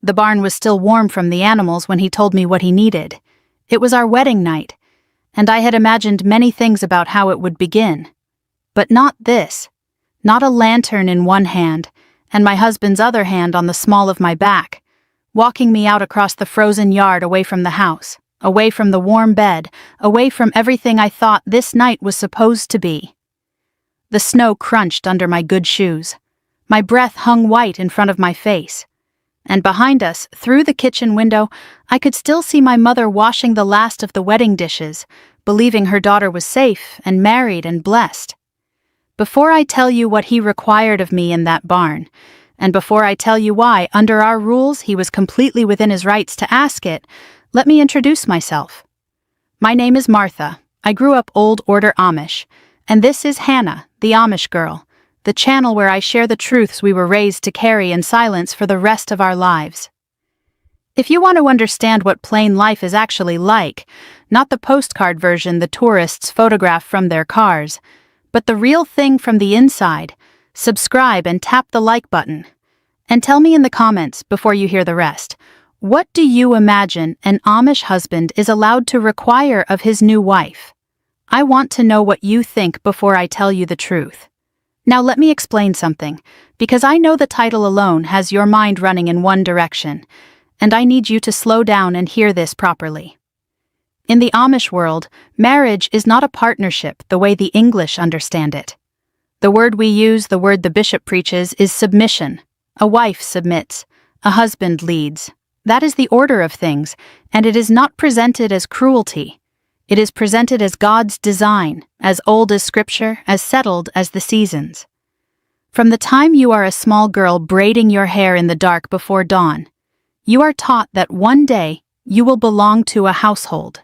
The barn was still warm from the animals when he told me what he needed. It was our wedding night, and I had imagined many things about how it would begin. But not this. Not a lantern in one hand, and my husband's other hand on the small of my back, walking me out across the frozen yard away from the house, away from the warm bed, away from everything I thought this night was supposed to be. The snow crunched under my good shoes. My breath hung white in front of my face. And behind us, through the kitchen window, I could still see my mother washing the last of the wedding dishes, believing her daughter was safe and married and blessed. Before I tell you what he required of me in that barn, and before I tell you why, under our rules, he was completely within his rights to ask it, let me introduce myself. My name is Martha. I grew up Old Order Amish, and this is Hannah, the Amish girl, the channel where I share the truths we were raised to carry in silence for the rest of our lives. If you want to understand what plain life is actually like, not the postcard version the tourists photograph from their cars, but the real thing from the inside, subscribe and tap the like button. And tell me in the comments, before you hear the rest, what do you imagine an Amish husband is allowed to require of his new wife? I want to know what you think before I tell you the truth. Now let me explain something, because I know the title alone has your mind running in one direction, and I need you to slow down and hear this properly. In the Amish world, marriage is not a partnership the way the English understand it. The word we use, the word the bishop preaches, is submission. A wife submits, a husband leads. That is the order of things, and it is not presented as cruelty. It is presented as God's design, as old as Scripture, as settled as the seasons. From the time you are a small girl braiding your hair in the dark before dawn, you are taught that one day you will belong to a household,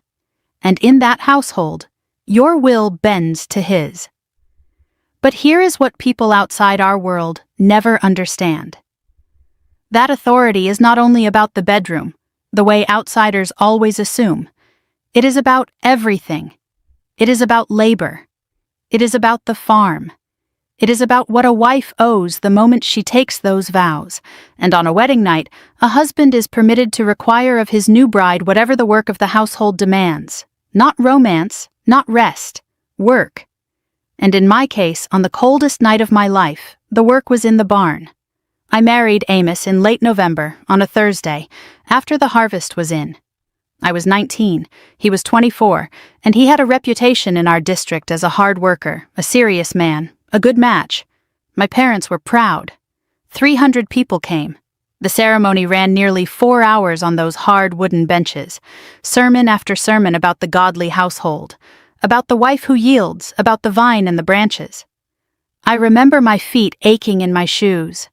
and in that household, your will bends to his. But here is what people outside our world never understand. That authority is not only about the bedroom, the way outsiders always assume. It is about everything. It is about labor. It is about the farm. It is about what a wife owes the moment she takes those vows, and on a wedding night, a husband is permitted to require of his new bride whatever the work of the household demands. Not romance, not rest, work. And in my case, on the coldest night of my life, the work was in the barn. I married Amos in late November, on a Thursday, after the harvest was in. I was 19, he was 24, and he had a reputation in our district as a hard worker, a serious man, a good match. My parents were proud. 300 people came. The ceremony ran nearly 4 hours on those hard wooden benches, sermon after sermon about the godly household, about the wife who yields, about the vine and the branches. I remember my feet aching in my shoes.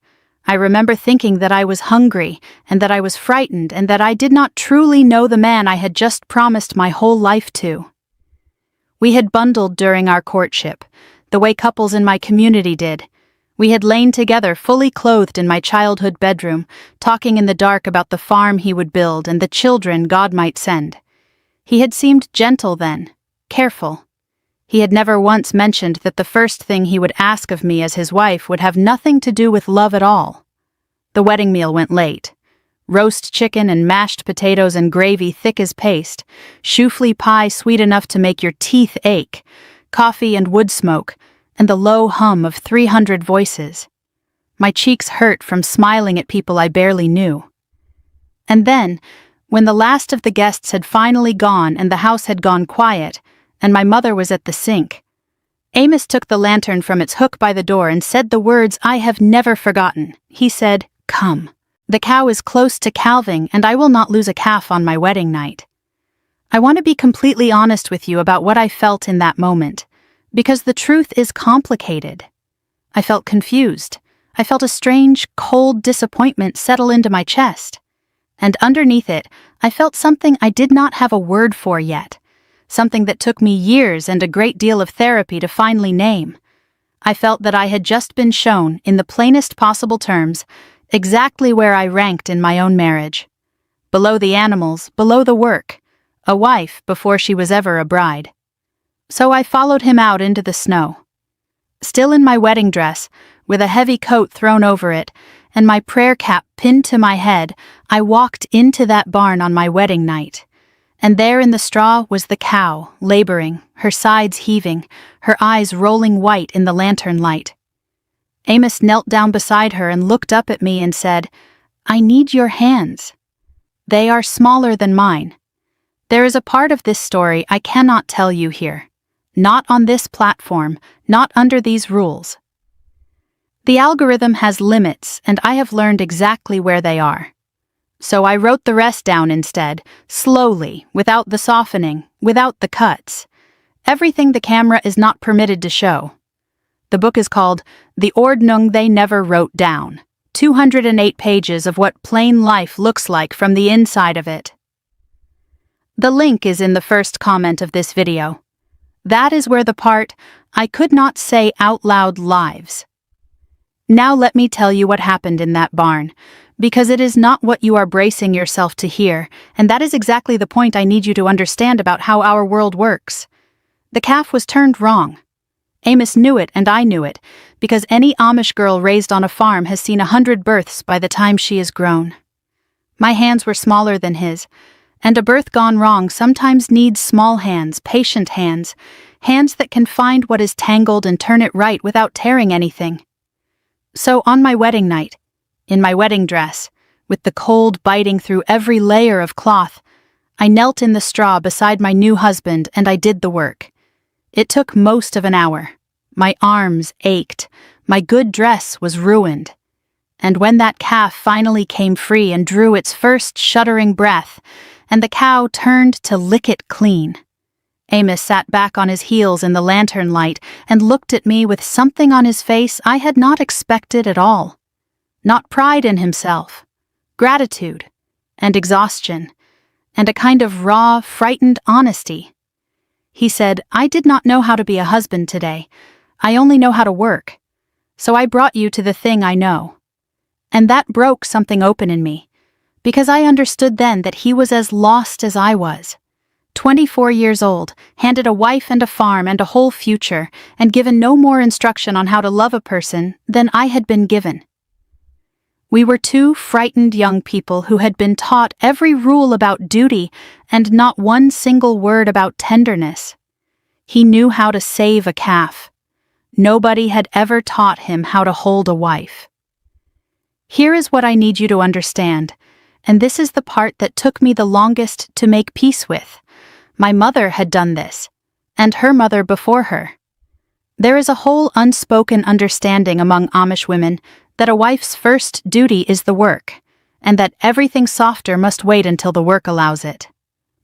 I remember thinking that I was hungry, and that I was frightened, and that I did not truly know the man I had just promised my whole life to. We had bundled during our courtship, the way couples in my community did. We had lain together fully clothed in my childhood bedroom, talking in the dark about the farm he would build and the children God might send. He had seemed gentle then, careful. He had never once mentioned that the first thing he would ask of me as his wife would have nothing to do with love at all. The wedding meal went late. Roast chicken and mashed potatoes and gravy thick as paste, chouflé pie sweet enough to make your teeth ache, coffee and wood smoke, and the low hum of 300 voices. My cheeks hurt from smiling at people I barely knew. And then, when the last of the guests had finally gone and the house had gone quiet, and my mother was at the sink, Amos took the lantern from its hook by the door and said the words I have never forgotten. He said, "Come. The cow is close to calving, and I will not lose a calf on my wedding night." I want to be completely honest with you about what I felt in that moment, because the truth is complicated. I felt confused. I felt a strange, cold disappointment settle into my chest. And underneath it, I felt something I did not have a word for yet. Something that took me years and a great deal of therapy to finally name. I felt that I had just been shown, in the plainest possible terms, exactly where I ranked in my own marriage. Below the animals, below the work, a wife before she was ever a bride. So I followed him out into the snow. Still in my wedding dress, with a heavy coat thrown over it, and my prayer cap pinned to my head, I walked into that barn on my wedding night. And there in the straw was the cow, laboring, her sides heaving, her eyes rolling white in the lantern light. Amos knelt down beside her and looked up at me and said, "I need your hands. They are smaller than mine. There is a part of this story I cannot tell you here. Not on this platform, not under these rules. The algorithm has limits, and I have learned exactly where they are. So I wrote the rest down instead, slowly, without the softening, without the cuts. Everything the camera is not permitted to show. The book is called The Ordnung They Never Wrote Down. 208 pages of what plain life looks like from the inside of it. The link is in the first comment of this video. That is where the part I could not say out loud lives. Now let me tell you what happened in that barn, because it is not what you are bracing yourself to hear, and that is exactly the point I need you to understand about how our world works. The calf was turned wrong. Amos knew it and I knew it, because any Amish girl raised on a farm has seen 100 births by the time she is grown. My hands were smaller than his, and a birth gone wrong sometimes needs small hands, patient hands, hands that can find what is tangled and turn it right without tearing anything. So on my wedding night, in my wedding dress, with the cold biting through every layer of cloth, I knelt in the straw beside my new husband and I did the work. It took most of an hour. My arms ached. My good dress was ruined. And when that calf finally came free and drew its first shuddering breath, and the cow turned to lick it clean, Amos sat back on his heels in the lantern light and looked at me with something on his face I had not expected at all. Not pride in himself, gratitude, and exhaustion, and a kind of raw, frightened honesty. He said, "I did not know how to be a husband today. I only know how to work. So I brought you to the thing I know." And that broke something open in me, because I understood then that he was as lost as I was. 24 years old, handed a wife and a farm and a whole future, and given no more instruction on how to love a person than I had been given. We were two frightened young people who had been taught every rule about duty and not one single word about tenderness. He knew how to save a calf. Nobody had ever taught him how to hold a wife. Here is what I need you to understand, and this is the part that took me the longest to make peace with. My mother had done this, and her mother before her. There is a whole unspoken understanding among Amish women that a wife's first duty is the work, and that everything softer must wait until the work allows it.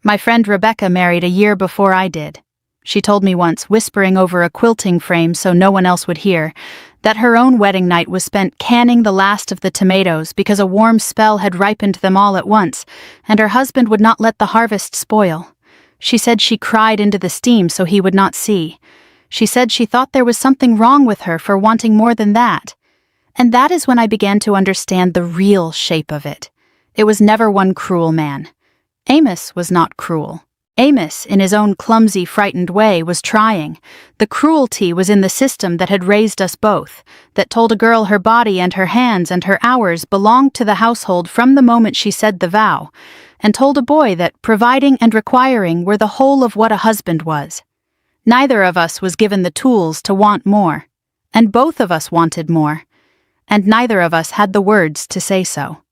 My friend Rebecca married a year before I did. She told me once, whispering over a quilting frame so no one else would hear, that her own wedding night was spent canning the last of the tomatoes because a warm spell had ripened them all at once, and her husband would not let the harvest spoil. She said she cried into the steam so he would not see. She said she thought there was something wrong with her for wanting more than that. And that is when I began to understand the real shape of it. It was never one cruel man. Amos was not cruel. Amos, in his own clumsy, frightened way, was trying. The cruelty was in the system that had raised us both, that told a girl her body and her hands and her hours belonged to the household from the moment she said the vow, and told a boy that providing and requiring were the whole of what a husband was. Neither of us was given the tools to want more, and both of us wanted more, and neither of us had the words to say so.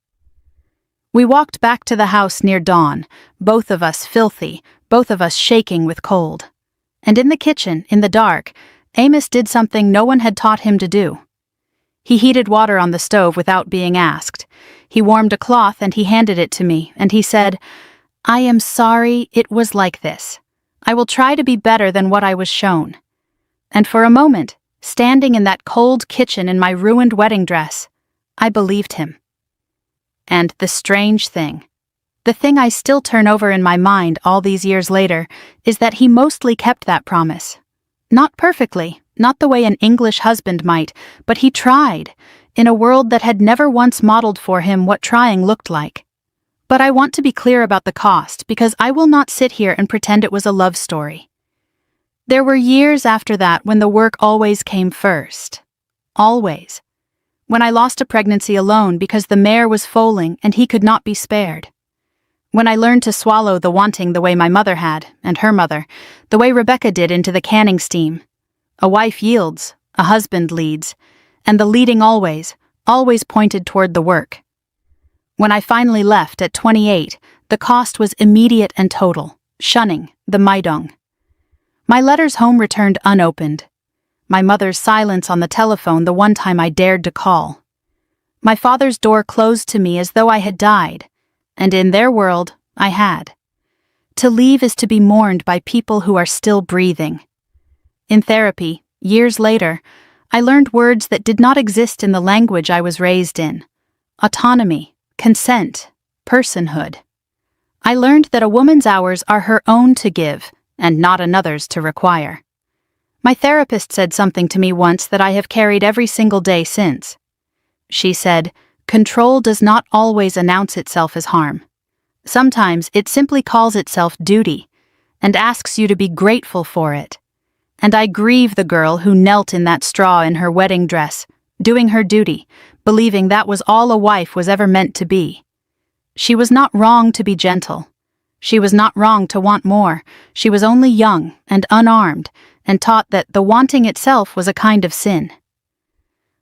We walked back to the house near dawn, both of us filthy, both of us shaking with cold. And in the kitchen, in the dark, Amos did something no one had taught him to do. He heated water on the stove without being asked. He warmed a cloth and he handed it to me, and he said, "I am sorry it was like this. I will try to be better than what I was shown." And for a moment, standing in that cold kitchen in my ruined wedding dress, I believed him. And the strange thing, the thing I still turn over in my mind all these years later, is that he mostly kept that promise. Not perfectly, not the way an English husband might, but he tried, in a world that had never once modeled for him what trying looked like. But I want to be clear about the cost, because I will not sit here and pretend it was a love story. There were years after that when the work always came first. Always. When I lost a pregnancy alone because the mare was foaling and he could not be spared. When I learned to swallow the wanting the way my mother had, and her mother, the way Rebecca did into the canning steam. A wife yields, a husband leads, and the leading always pointed toward the work. When I finally left at 28, the cost was immediate and total, shunning, the Meidung. My letters home returned unopened. My mother's silence on the telephone the one time I dared to call. My father's door closed to me as though I had died, and in their world, I had. To leave is to be mourned by people who are still breathing. In therapy, years later, I learned words that did not exist in the language I was raised in. Autonomy, consent, personhood. I learned that a woman's hours are her own to give, and not another's to require. My therapist said something to me once that I have carried every single day since. She said, "Control does not always announce itself as harm. Sometimes it simply calls itself duty, and asks you to be grateful for it." And I grieve the girl who knelt in that straw in her wedding dress, doing her duty, believing that was all a wife was ever meant to be. She was not wrong to be gentle. She was not wrong to want more. She was only young and unarmed, and taught that the wanting itself was a kind of sin.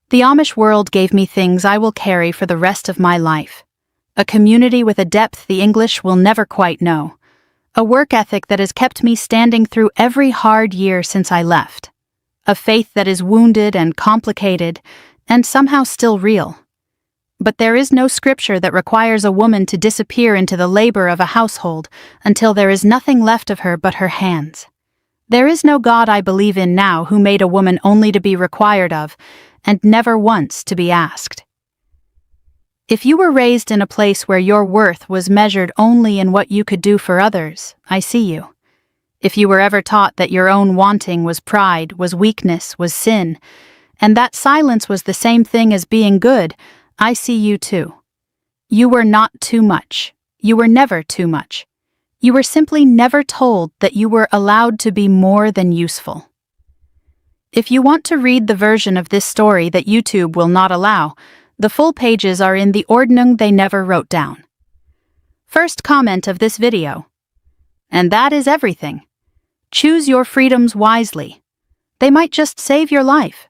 The Amish world gave me things I will carry for the rest of my life. A community with a depth the English will never quite know. A work ethic that has kept me standing through every hard year since I left. A faith that is wounded and complicated, and somehow still real. But there is no scripture that requires a woman to disappear into the labor of a household until there is nothing left of her but her hands. There is no God I believe in now who made a woman only to be required of, and never once to be asked. If you were raised in a place where your worth was measured only in what you could do for others, I see you. If you were ever taught that your own wanting was pride, was weakness, was sin, and that silence was the same thing as being good, I see you too. You were not too much. You were never too much. You were simply never told that you were allowed to be more than useful. If you want to read the version of this story that YouTube will not allow, the full pages are in the Ordnung they never wrote down. First comment of this video. And that is everything. Choose your freedoms wisely. They might just save your life.